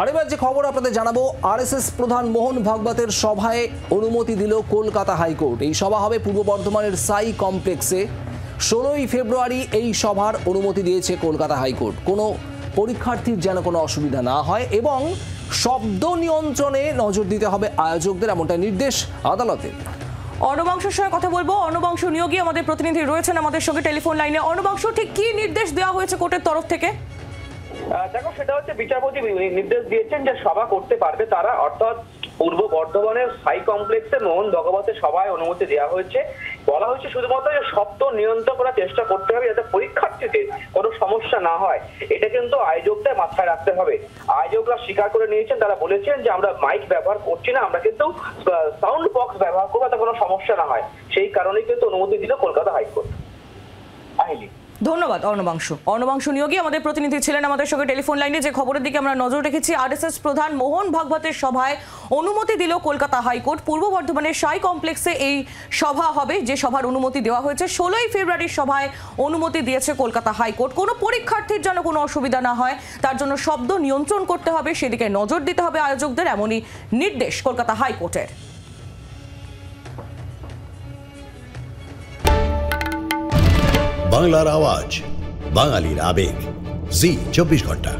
আর এবার যে খবর আপনাদের জানাবো, আরএসএস প্রধান মোহন ভাগবতের সভায় অনুমতি দিল কলকাতা হাইকোর্ট। এই সভা হবে পূর্ব বর্ধমানের সাই কমপ্লেক্সে। 16ই ফেব্রুয়ারি এই সভার অনুমতি দিয়েছে কলকাতা হাইকোর্ট। কোনো পরীক্ষার্থীর যেন কোনো অসুবিধা না হয় এবং শব্দ নিয়ন্ত্রণে নজর দিতে হবে আয়োজকদের, এমনটা নির্দেশ আদালতের। অর্ণবাংশুর সঙ্গে কথা বলবো। অর্ণবাংশু নিয়োগী আমাদের প্রতিনিধি রয়েছেন আমাদের সঙ্গে টেলিফোন লাইনে। অর্ণবাংশু, ঠিক কি নির্দেশ দেওয়া হয়েছে কোর্টের তরফ থেকে? দেখো, সেটা হচ্ছে বিচারপতি নির্দেশ দিয়েছেন যে সভা করতে পারবে তারা, অর্থাৎ পূর্ব বর্ধমানের সাই কমপ্লেক্সে মোহন ভাগবতের সভায় অনুমতি দেওয়া হয়েছে। বলা হয়েছে শুধুমাত্র যে শব্দ নিয়ন্ত্রণ করার চেষ্টা করতে হবে যাতে পরীক্ষার্থীদের কোনো সমস্যা না হয়, এটা কিন্তু আয়োজকদের মাথায় রাখতে হবে। আয়োজকরা স্বীকার করে নিয়েছেন, তারা বলেছেন যে আমরা মাইক ব্যবহার করছি না, আমরা কিন্তু সাউন্ড বক্স ব্যবহার করবো যাতে কোনো সমস্যা না হয়। সেই কারণেই কিন্তু অনুমতি দিল কলকাতা হাইকোর্ট। আহিলি, ধন্যবাদ অর্ণবাংশু। অর্ণবাংশু নিয়োগী আমাদের প্রতিনিধি ছিলেন আমাদের সঙ্গে টেলিফোন লাইনে। যে খবরের দিকে আমরা নজর রেখেছি, আরএসএস প্রধান মোহন ভাগবতের সভায় অনুমতি দিল কলকাতা হাইকোর্ট। পূর্ব বর্ধমানের সাই কমপ্লেক্সে এই সভা হবে, যে সভার অনুমতি দেওয়া হয়েছে। 16ই ফেব্রুয়ারির সভায় অনুমতি দিয়েছে কলকাতা হাইকোর্ট। কোনো পরীক্ষার্থীর যেন কোনো অসুবিধা না হয় তার জন্য শব্দ নিয়ন্ত্রণ করতে হবে, সেদিকে নজর দিতে হবে আয়োজকদের, এমনই নির্দেশ কলকাতা হাইকোর্টের। বাংলার আওয়াজ, বাঙালির আবেগ, জি 24 ঘন্টা।